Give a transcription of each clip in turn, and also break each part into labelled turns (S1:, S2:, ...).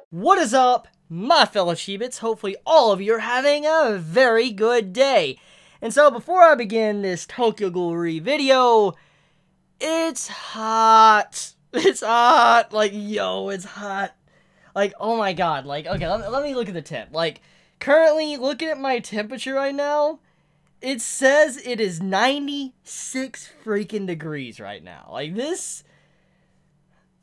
S1: What is up, my fellow Chiebits? Hopefully all of you are having a very good day. And so before I begin this Tokyo Ghoul video, it's hot. It's hot. Like, yo, it's hot. Like, oh my god. Like, okay, let me look at the temp. Like, currently, looking at my temperature right now, it says it is 96 freaking degrees right now. Like, this,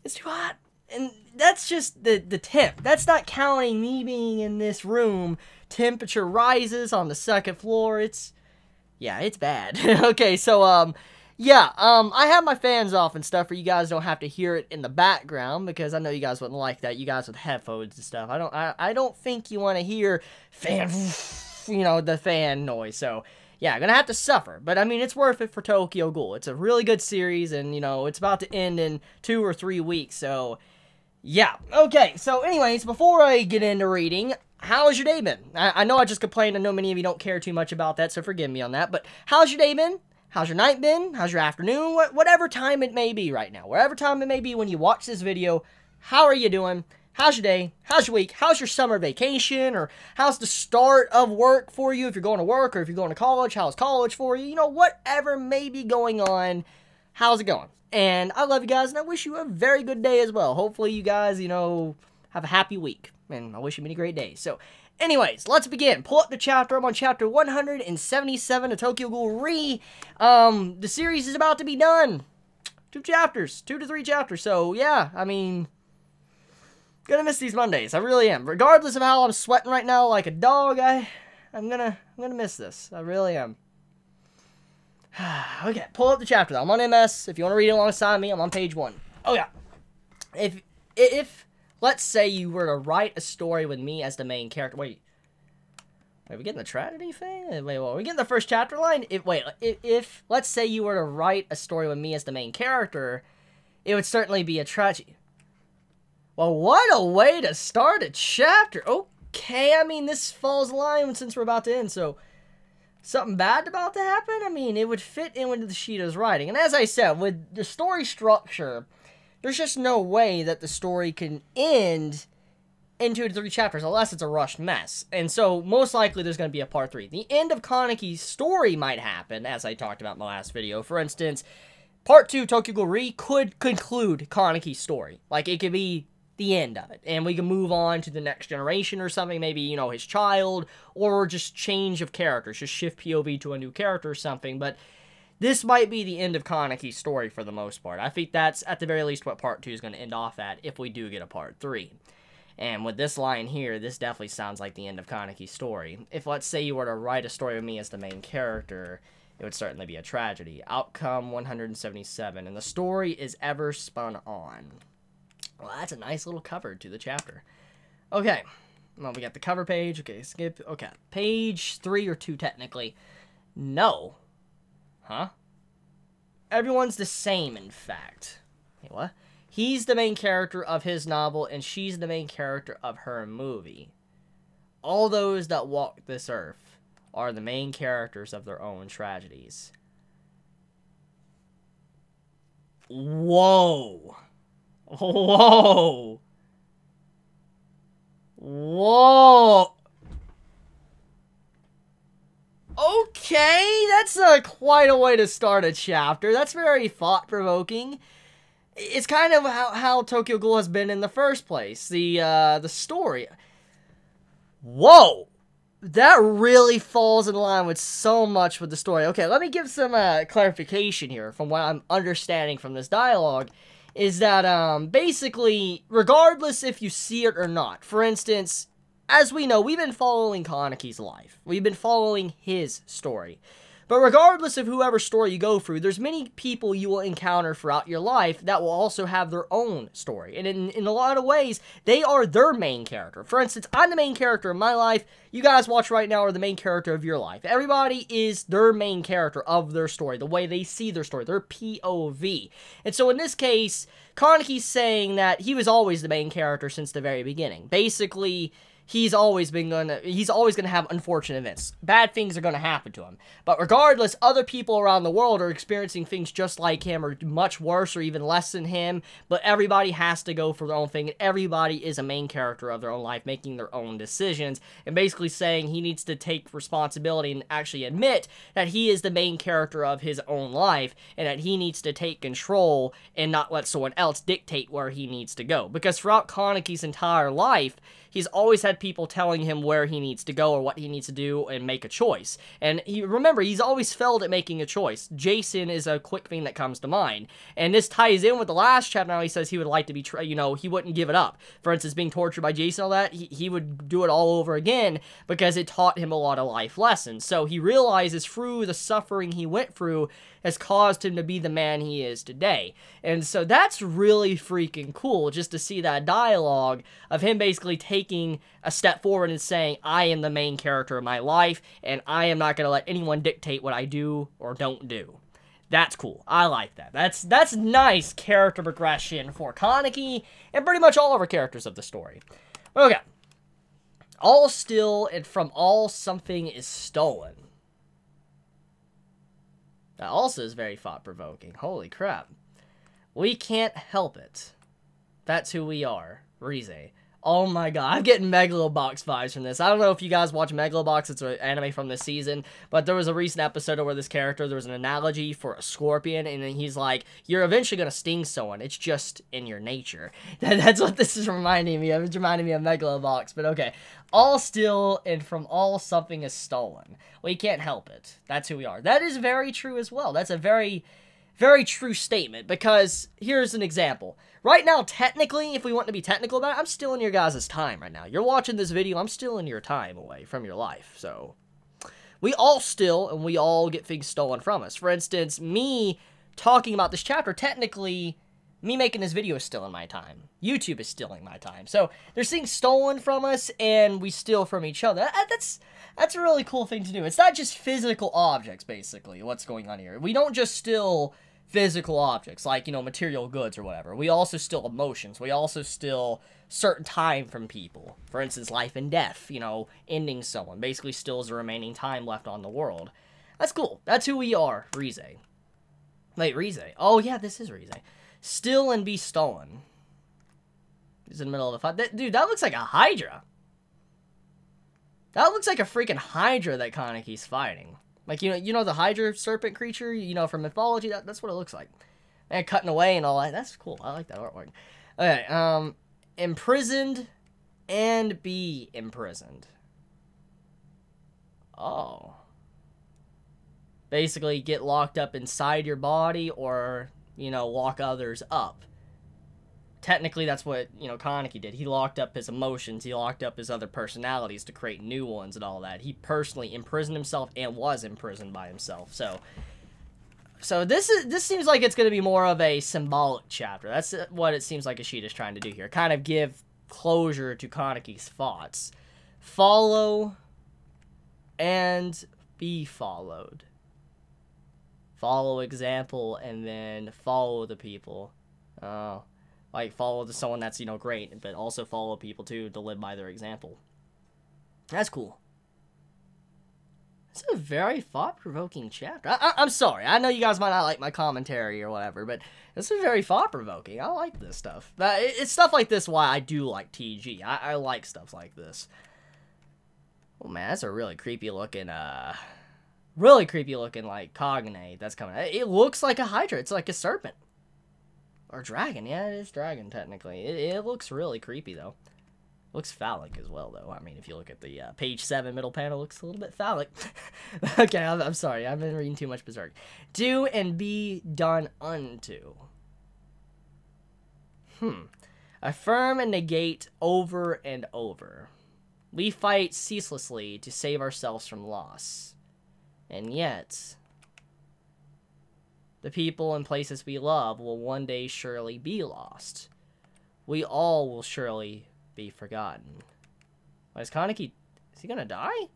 S1: it's too hot. And that's just the temp. That's not counting me being in this room. Temperature rises on the second floor. It's bad. Okay, so, yeah, I have my fans off and stuff, for you guys don't have to hear it in the background, because I know you guys wouldn't like that. You guys with headphones and stuff. I don't think you want to hear fan, you know, the fan noise. So, yeah, gonna have to suffer. But, I mean, it's worth it for Tokyo Ghoul. It's a really good series, and, you know, it's about to end in 2 or 3 weeks, so yeah. Okay, so anyways, before I get into reading, how has your day been? I know I just complained. I know many of you don't care too much about that, so forgive me on that. But how's your day been? How's your night been? How's your afternoon? Whatever time it may be right now. Wherever time it may be when you watch this video, how are you doing? How's your day? How's your week? How's your summer vacation? Or how's the start of work for you if you're going to work, or if you're going to college, how's college for you? You know, whatever may be going on, how's it going? And I love you guys, and I wish you a very good day as well. Hopefully you guys, you know, have a happy week. And I wish you many great days. So, anyways, let's begin. Pull up the chapter. I'm on chapter 177 of Tokyo Ghoul Re. The series is about to be done. 2 chapters. 2 to 3 chapters. So, yeah, I mean, gonna miss these Mondays. I really am. Regardless of how I'm sweating right now like a dog, I'm gonna miss this. I really am. Okay, pull up the chapter though. I'm on MS. If you want to read it alongside me, I'm on page 1. Oh yeah. If let's say you were to write a story with me as the main character. Wait, are we getting the tragedy thing? Wait, are we getting the first chapter line? If let's say you were to write a story with me as the main character, it would certainly be a tragedy. Well, what a way to start a chapter. Okay, I mean, this falls in line since we're about to end, so something bad about to happen? I mean, it would fit in with the Shido's writing. And as I said, with the story structure, there's just no way that the story can end in 2 to 3 chapters unless it's a rushed mess. And so, most likely, there's going to be a part 3. The end of Kaneki's story might happen, as I talked about in my last video. For instance, part 2, Tokyo Ghoul Re, could conclude Kaneki's story. Like, it could be the end of it, and we can move on to the next generation or something, maybe, you know, his child, or just change of characters, just shift POV to a new character or something. But this might be the end of Kaneki's story for the most part. I think that's, at the very least, what part 2 is going to end off at, if we do get a part 3. And with this line here, this definitely sounds like the end of Kaneki's story. If, let's say, you were to write a story with me as the main character, it would certainly be a tragedy. Outcome 177, and the story is ever spun on. Well, that's a nice little cover to the chapter. Okay. Well, we got the cover page. Okay, skip. Okay. Page 3 or 2, technically. No. Huh? Everyone's the same, in fact. Wait, what? He's the main character of his novel, and she's the main character of her movie. All those that walk this earth are the main characters of their own tragedies. Whoa. Whoa. Whoa. Okay, that's quite a way to start a chapter. That's very thought-provoking. It's kind of how Tokyo Ghoul has been in the first place. The story. Whoa. That really falls in line with so much with the story. Okay, let me give some clarification here from what I'm understanding from this dialogue. Is that, basically, regardless if you see it or not, for instance, as we know, we've been following Kaneki's life. We've been following his story. But regardless of whoever story you go through, there's many people you will encounter throughout your life that will also have their own story. And in a lot of ways, they are their main character. For instance, I'm the main character of my life. You guys watch right now are the main character of your life. Everybody is their main character of their story, the way they see their story, their POV. And so in this case, Kaneki's saying that he was always the main character since the very beginning. Basically, he's always gonna have unfortunate events. Bad things are gonna happen to him. But regardless, other people around the world are experiencing things just like him, or much worse, or even less than him. But everybody has to go for their own thing, and everybody is a main character of their own life, making their own decisions, and basically saying he needs to take responsibility and actually admit that he is the main character of his own life, and that he needs to take control and not let someone else dictate where he needs to go. Because throughout Kaneki's entire life, he's always had people telling him where he needs to go or what he needs to do and make a choice. And remember, he's always failed at making a choice. Jason is a quick thing that comes to mind. And this ties in with the last chapter. Now he says he would like to be, he wouldn't give it up. For instance, being tortured by Jason, all that, he would do it all over again because it taught him a lot of life lessons. So he realizes through the suffering he went through has caused him to be the man he is today. And so that's really freaking cool, just to see that dialogue of him basically taking a step forward and saying, I am the main character of my life, and I am not going to let anyone dictate what I do or don't do. That's cool. I like that. That's nice character progression for Kaneki, and pretty much all of our characters of the story. Okay. All still, and from all something is stolen. That also is very thought-provoking. Holy crap. We can't help it. That's who we are. Rize. Oh my god, I'm getting Megalobox vibes from this. I don't know if you guys watch Megalobox, it's an anime from this season, but there was a recent episode where this character, there was an analogy for a scorpion, and then he's like, you're eventually going to sting someone, it's just in your nature. That's what this is reminding me of. It's reminding me of Megalobox, but okay. All still, and from all something is stolen. We can't help it. That's who we are. That is very true as well. That's a very, very true statement, because here's an example. Right now, technically, if we want to be technical about it, I'm still in your guys' time right now. You're watching this video, I'm still in your time away from your life, so we all still, and we all get things stolen from us. For instance, me talking about this chapter, technically, me making this video is still in my time. YouTube is stealing my time. So, there's things stolen from us, and we steal from each other. That's a really cool thing to do. It's not just physical objects, basically, what's going on here. We don't just steal physical objects, like, material goods or whatever. We also steal emotions. We also steal certain time from people. For instance, life and death, ending someone. Basically steals the remaining time left on the world. That's cool. That's who we are, Rize. Wait, Rize. Oh, yeah, this is Rize. Steal and be stolen. He's in the middle of a fight. Dude, that looks like a Hydra. That looks like a freaking Hydra that Kaneki's fighting. Like, the Hydra serpent creature, from mythology, that's what it looks like. And cutting away and all that. That's cool. I like that artwork. Okay, imprisoned and be imprisoned. Oh. Basically, get locked up inside your body or, lock others up. Technically, that's what, Kaneki did. He locked up his emotions. He locked up his other personalities to create new ones and all that. He personally imprisoned himself and was imprisoned by himself. So this seems like it's going to be more of a symbolic chapter. That's what it seems like Ishida's trying to do here. Kind of give closure to Kaneki's thoughts. Follow and be followed. Follow example and then follow the people. Oh. Like, follow someone that's, great, but also follow people, too, to live by their example. That's cool. It's a very thought-provoking chapter. I'm sorry. I know you guys might not like my commentary or whatever, but this is very thought-provoking. I like this stuff. It's stuff like this why I do like TG. I like stuff like this. Oh, man, that's a really creepy-looking, like, Cognate that's coming out. It looks like a Hydra. It's like a serpent. Or dragon. Yeah, it is dragon, technically. It looks really creepy, though. It looks phallic as well, though. I mean, if you look at the page 7 middle panel, it looks a little bit phallic. Okay, I'm sorry. I've been reading too much Berserk. Do and be done unto. Affirm and negate over and over. We fight ceaselessly to save ourselves from loss. And yet, the people and places we love will one day surely be lost. We all will surely be forgotten. Is Kaneki... is he gonna die? I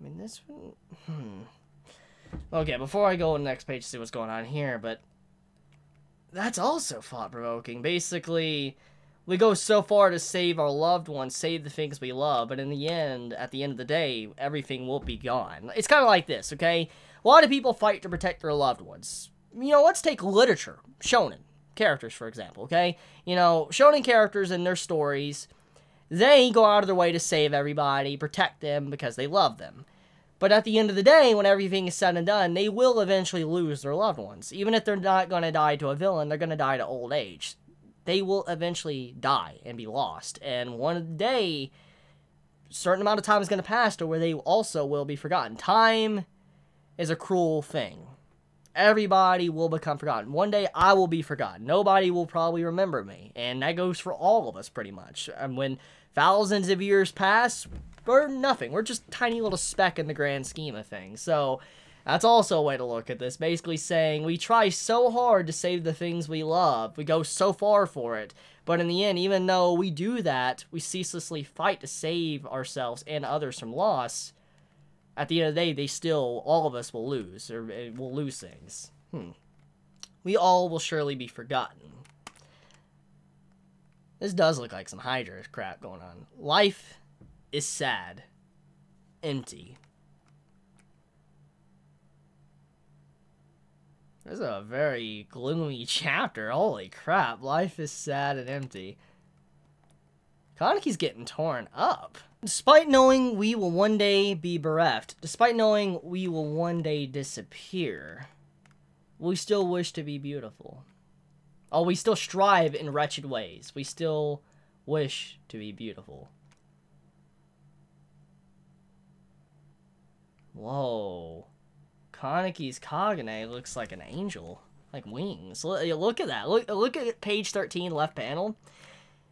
S1: mean, this one... Okay, before I go to the next page to see what's going on here, but... that's also thought-provoking. Basically, We go so far to save our loved ones, save the things we love, but in the end, at the end of the day, everything will be gone. It's kind of like this, okay? A lot of people fight to protect their loved ones. You know, let's take literature, shonen characters, for example, okay? You know, shonen characters and their stories, they go out of their way to save everybody, protect them because they love them. But at the end of the day, when everything is said and done, they will eventually lose their loved ones. Even if they're not going to die to a villain, they're going to die to old age. They will eventually die and be lost. And one day, a certain amount of time is going to pass to where they also will be forgotten. Time is a cruel thing. Everybody will become forgotten. One day, I will be forgotten. Nobody will probably remember me. And that goes for all of us, pretty much. And when thousands of years pass, we're nothing. We're just a tiny little speck in the grand scheme of things. So, that's also a way to look at this. Basically saying, we try so hard to save the things we love. We go so far for it. But in the end, even though we do that, we ceaselessly fight to save ourselves and others from loss. At the end of the day, they still, all of us will lose. Or will lose things. We all will surely be forgotten. This does look like some Hydra crap going on. Life is sad. Empty. This is a very gloomy chapter. Holy crap. Life is sad and empty. Kaneki's getting torn up. Despite knowing we will one day be bereft, despite knowing we will one day disappear, we still wish to be beautiful. Oh, we still strive in wretched ways. We still wish to be beautiful. Whoa. Kaneki's Kagane looks like an angel. Like wings. Look at that. Look at page 13, left panel.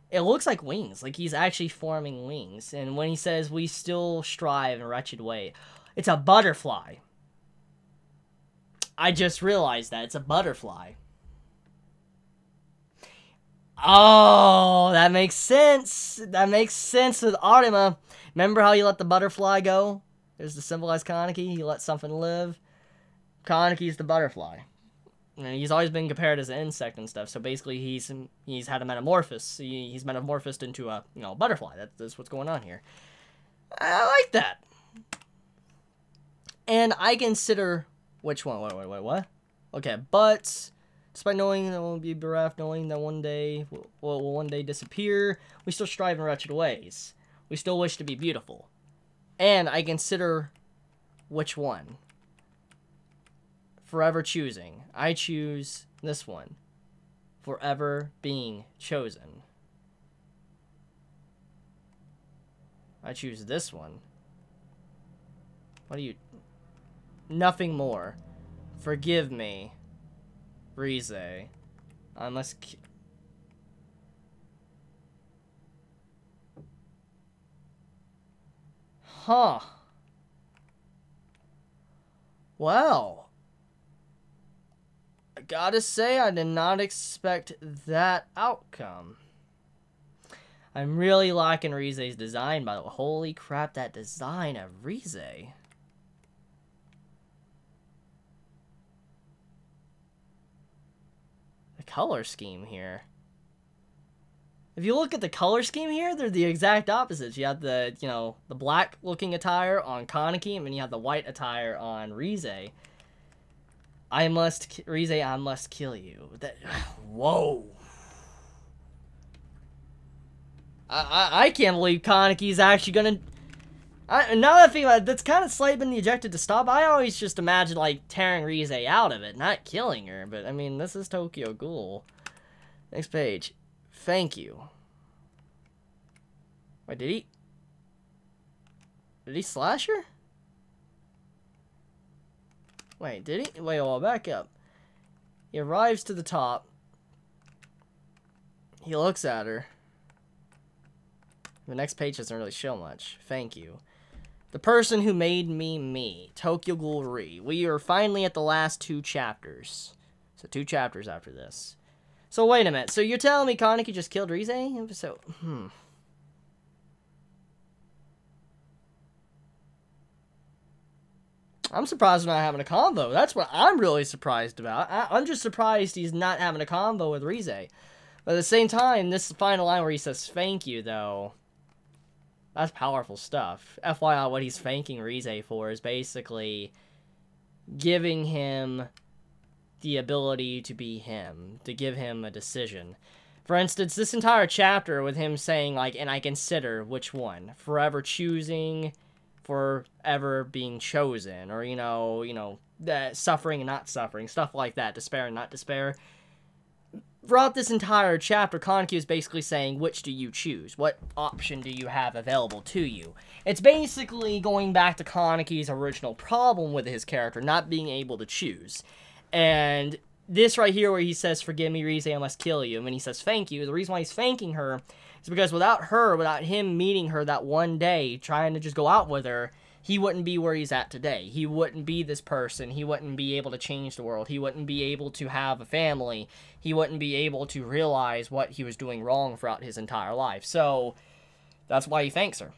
S1: It looks like wings. Like he's actually forming wings. And when he says, we still strive in a wretched way, it's a butterfly. I just realized that. It's a butterfly. Oh, that makes sense. That makes sense with Arima. Remember how you let the butterfly go? There's to symbolize Kaneki. You let something live. Kaneki's the butterfly. And he's always been compared as an insect and stuff. So basically, he's had a metamorphosis. He's metamorphosed into a butterfly. That's what's going on here. I like that. And I consider which one? Wait, what? Okay, but despite knowing that we'll be bereft, knowing that one day we'll one day disappear, we still strive in wretched ways. We still wish to be beautiful. And I consider which one? Forever choosing. I choose this one. Forever being chosen. I choose this one. What do you... Nothing more. Forgive me. Rize. I must... Huh. Well... I gotta say, I did not expect that outcome. I'm really liking Rize's design, by the way. Holy crap, that design of Rize. The color scheme here. If you look at the color scheme here, they're the exact opposites. You have the, the black-looking attire on Kaneki, and then you have the white attire on Rize. Rize, I must kill you. Whoa. I can't believe Kaneki's actually gonna... now that I think about it, that's kind of slightly been ejected to stop. I always just imagine, like, tearing Rize out of it, not killing her. But, I mean, this is Tokyo Ghoul. Next page. Thank you. Wait, did he slash her? Wait, did he? Wait, well, back up. He arrives to the top. He looks at her. The next page doesn't really show much. Thank you. The person who made me me. Tokyo Ghoul Re. We are finally at the last 2 chapters. So 2 chapters after this. So wait a minute. So you're telling me Kaneki just killed Rize? So, I'm surprised we're not having a convo. That's what I'm really surprised about. I'm just surprised he's not having a convo with Rize. But at the same time, this final line where he says thank you, though, that's powerful stuff. FYI, what he's thanking Rize for is basically giving him the ability to be him, to give him a decision. For instance, this entire chapter with him saying, like, and I consider which one, forever choosing, forever being chosen, or, you know, suffering and not suffering, stuff like that, despair and not despair. Throughout this entire chapter, Kaneki is basically saying, which do you choose? What option do you have available to you? It's basically going back to Kaneki's original problem with his character, not being able to choose. And this right here where he says, forgive me, Rize, I must kill you, and he says thank you, the reason why he's thanking her is because without her, without him meeting her that one day, trying to just go out with her, he wouldn't be where he's at today. He wouldn't be this person. He wouldn't be able to change the world. He wouldn't be able to have a family. He wouldn't be able to realize what he was doing wrong throughout his entire life. So, that's why he thanks her.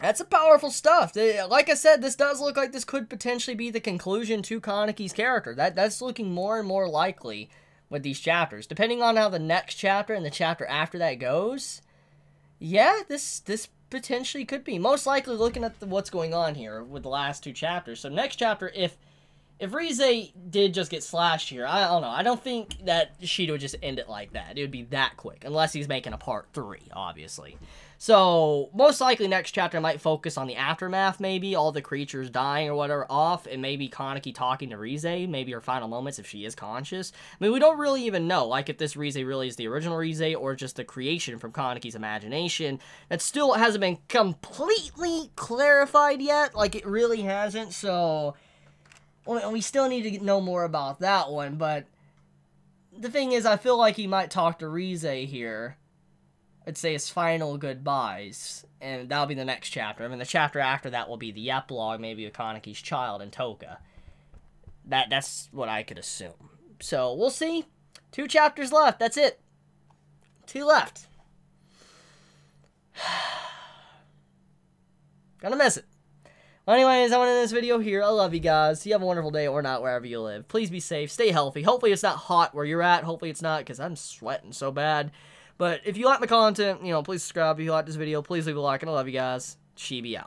S1: That's some powerful stuff. Like I said, this does look like this could potentially be the conclusion to Kaneki's character. That's looking more and more likely with these chapters. Depending on how the next chapter and the chapter after that goes, yeah, this potentially could be. Most likely looking at what's going on here with the last two chapters. So next chapter, if Rize did just get slashed here, I don't know. I don't think that Shida would just end it like that. It would be that quick. Unless he's making a part 3, obviously. So, most likely next chapter might focus on the aftermath, maybe. All the creatures dying or whatever off. And maybe Kaneki talking to Rize. Maybe her final moments if she is conscious. I mean, we don't really even know. Like, if this Rize really is the original Rize or just the creation from Kaneki's imagination. That still hasn't been completely clarified yet. Like, it really hasn't. So, we still need to know more about that one. But the thing is, I feel like he might talk to Rize here. I'd say his final goodbyes, and that'll be the next chapter. I mean, the chapter after that will be the epilogue, maybe of Kaneki's child and Toka. That's what I could assume. So, we'll see. 2 chapters left, that's it. 2 left. Gonna miss it. Well, anyways, I want to end this video here. I love you guys. You have a wonderful day or not, wherever you live. Please be safe, stay healthy. Hopefully it's not hot where you're at. Hopefully it's not, because I'm sweating so bad. But if you like my content, please subscribe. If you like this video, please leave a like, and I love you guys. Chibi out.